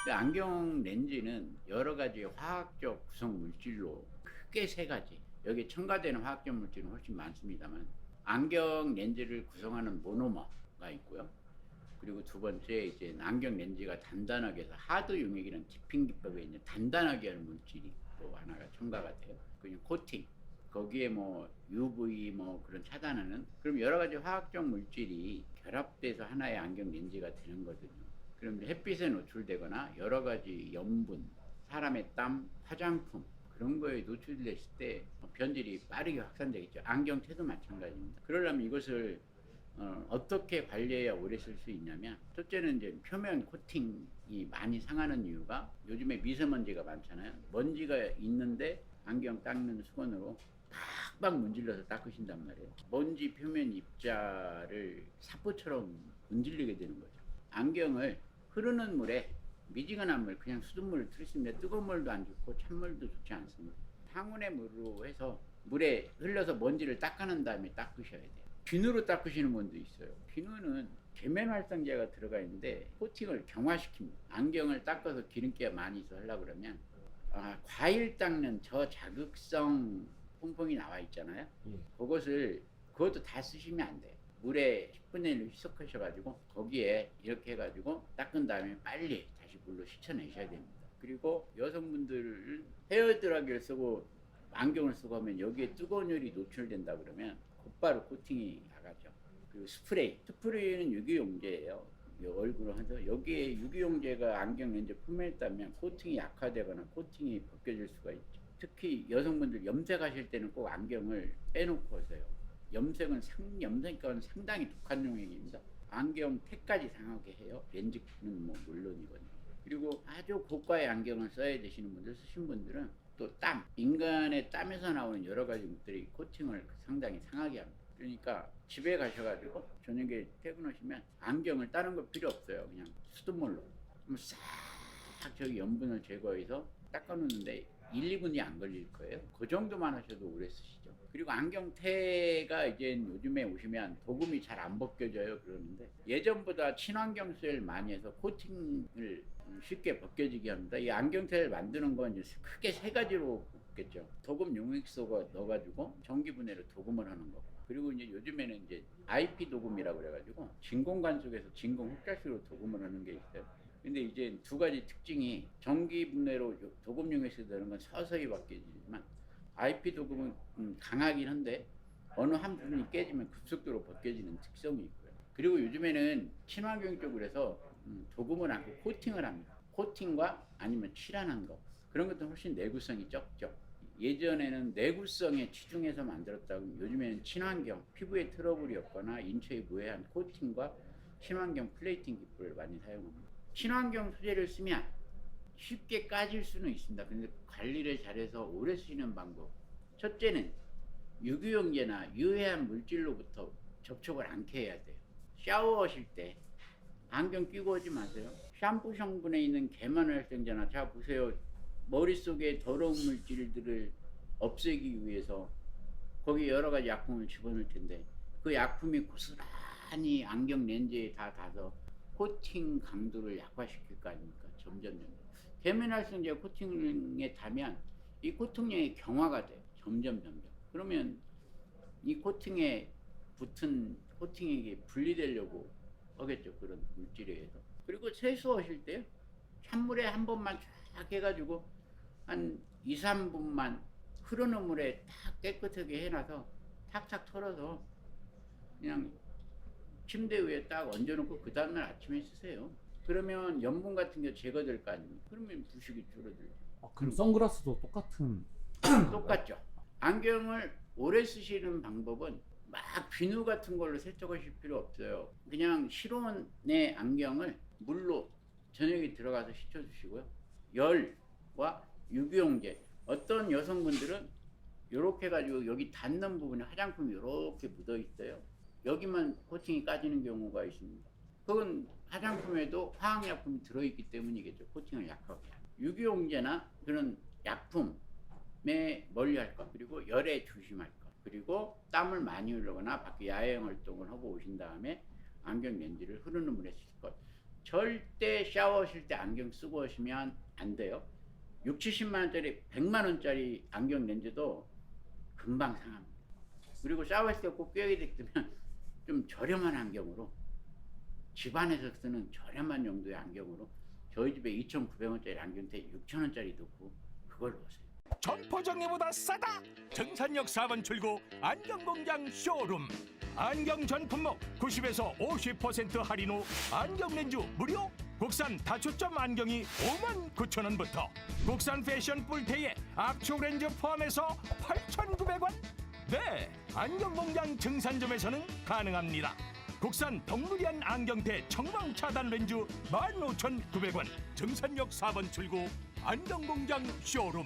근데 안경 렌즈는 여러 가지 화학적 구성 물질로 크게 세 가지, 여기 첨가되는 화학적 물질은 훨씬 많습니다만 안경 렌즈를 구성하는 모노머가 있고요. 그리고 두 번째 이제 안경 렌즈가 단단하게 해서 하드 용액이라는 디핑 기법에 이제 단단하게 하는 물질이 또 하나가 첨가가 돼요. 그냥 코팅. 거기에 뭐 UV 뭐 그런 차단하는, 그럼 여러 가지 화학적 물질이 결합돼서 하나의 안경 렌즈가 되는 거거든요. 그럼 햇빛에 노출되거나 여러 가지 염분, 사람의 땀, 화장품 그런 거에 노출됐을 때 변질이 빠르게 확산되겠죠. 안경테도 마찬가지입니다. 그러려면 이것을 어떻게 관리해야 오래 쓸 수 있냐면, 첫째는 이제 표면 코팅이 많이 상하는 이유가 요즘에 미세먼지가 많잖아요. 먼지가 있는데 안경 닦는 수건으로 팍팍 문질러서 닦으신단 말이에요. 먼지 표면 입자를 사포처럼 문질리게 되는 거죠. 안경을 흐르는 물에, 미지근한 물, 그냥 수돗물을 틀으시면 뜨거운 물도 안 좋고 찬물도 좋지 않습니다. 항온의 물로 해서 물에 흘려서 먼지를 닦아낸 다음에 닦으셔야 돼요. 비누로 닦으시는 분도 있어요. 비누는 계면 활성제가 들어가 있는데 코팅을 경화시킵니다. 안경을 닦아서 기름기가 많이 있어 하려고 그러면 과일 닦는 저자극성 퐁퐁이 나와 있잖아요. 그것도 다 쓰시면 안 돼요. 물에 10분의 1로 희석하셔가지고 거기에 이렇게 해가지고 닦은 다음에 빨리 다시 물로 씻어내셔야 됩니다. 그리고 여성분들은 헤어드라이기를 쓰고 안경을 쓰고 하면 여기에 뜨거운 열이 노출된다 그러면 곧바로 코팅이 나가죠. 그리고 스프레이는 유기용제예요. 얼굴을 해서 여기에 유기용제가 안경 렌즈 품에있다면 코팅이 약화되거나 코팅이 벗겨질 수가 있죠. 특히 여성분들 염색하실 때는 꼭 안경을 빼놓고 하세요. 염색은 상당히 독한 용액입니다. 안경 택까지 상하게 해요. 렌즈는 뭐 물론이거든요. 그리고 아주 고가의 안경을 써야 되시는 분들, 쓰신 분들은 또 인간의 땀에서 나오는 여러 가지 것들이 코팅을 상당히 상하게 합니다. 그러니까 집에 가셔가지고 저녁에 퇴근하시면 안경을 다른 거 필요 없어요. 그냥 수돗물로 싹 저기 염분을 제거해서 닦아놓는데 1, 2분이 안 걸릴 거예요. 그 정도만 하셔도 오래 쓰시죠. 그리고 안경테가 이제 요즘에 오시면 도금이 잘 안 벗겨져요 그러는데, 예전보다 친환경 수를 많이 해서 코팅을 쉽게 벗겨지게 합니다. 이 안경테를 만드는 건 이제 크게 세 가지로 뽑겠죠. 도금 용액소가 넣어가지고 전기분해로 도금을 하는 거. 그리고 이제 요즘에는 이제 IP 도금이라고 그래가지고 진공관 속에서 진공 흡자식으로 도금을 하는 게 있어요. 근데 이제 두 가지 특징이, 전기 분해로 도금 용액에서 되는 건 서서히 벗겨지지만 IP 도금은 강하긴 한데 어느 한 부분이 깨지면 급속도로 벗겨지는 특성이 있고요. 그리고 요즘에는 친환경 쪽으로 해서 도금을 않고 코팅을 합니다. 코팅과 아니면 칠하는 거, 그런 것도 훨씬 내구성이 적죠. 예전에는 내구성에 치중해서 만들었다고, 요즘에는 친환경, 피부에 트러블이 없거나 인체에 무해한 코팅과 친환경 플레이팅 기법을 많이 사용합니다. 친환경 소재를 쓰면 쉽게 까질 수는 있습니다. 근데 관리를 잘해서 오래 쓰시는 방법, 첫째는 유기용제나 유해한 물질로부터 접촉을 않게 해야 돼요. 샤워하실 때 안경 끼고 오지 마세요. 샴푸 성분에 있는 계면활성제나, 자 보세요, 머릿속에 더러운 물질들을 없애기 위해서 거기 여러 가지 약품을 집어넣을 텐데 그 약품이 고스란히 안경 렌즈에 다 닿아서 코팅 강도를 약화시킬 거 아닙니까? 점점. 계면활성제 코팅에 닿으면 이 코팅력이 경화가 돼요. 점점. 그러면 이 코팅에 붙은 코팅액이 분리되려고 하겠죠. 그런 물질에 의해서. 그리고 세수하실 때 찬물에 한 번만 쫙 해가지고 한 2, 3분만 흐르는 물에 탁 깨끗하게 해놔서 탁탁 털어서 그냥 침대 위에 딱 얹어놓고 그 다음날 아침에 쓰세요. 그러면 염분 같은 게 제거될 거 아닙니까? 그러면 부식이 줄어들죠. 그럼 선글라스도 똑같은 똑같죠. 안경을 오래 쓰시는 방법은 막 비누 같은 걸로 세척하실 필요 없어요. 그냥 실온의 안경을 물로 저녁에 들어가서 씻어주시고요. 열과 유기용제, 어떤 여성분들은 이렇게 가지고 여기 닿는 부분에 화장품이 이렇게 묻어 있어요. 여기만 코팅이 까지는 경우가 있습니다. 그건 화장품에도 화학약품이 들어있기 때문이겠죠. 코팅을 약하게. 유기용제나 그런 약품에 멀리할 것, 그리고 열에 조심할 것, 그리고 땀을 많이 흘리거나 밖에 야외 활동을 하고 오신 다음에 안경 렌즈를 흐르는 물에 씻을 것. 절대 샤워하실 때 안경 쓰고 오시면 안 돼요. 6, 70만 원짜리 100만 원짜리 안경 렌즈도 금방 상합니다. 그리고 샤워했을 때 꼭 껴야 되면 좀 저렴한 안경으로, 집안에서 쓰는 저렴한 용도의 안경으로, 저희 집에 2,900원짜리 안경테 6,000원짜리 넣고 그걸로 오세요. 점포정리보다 싸다. 등산역 4번 출구 안경공장 쇼룸. 안경 전 품목 90에서 50% 할인 후 안경 렌즈 무료. 국산 다초점 안경이 59,000원부터 국산 패션 뿔테에 압축 렌즈 포함해서 8,900원. 네, 안경공장 증산점에서는 가능합니다. 국산 덕루리안 안경테 청광 차단 렌즈 15,900원. 증산역 4번 출구 안경공장 쇼룸.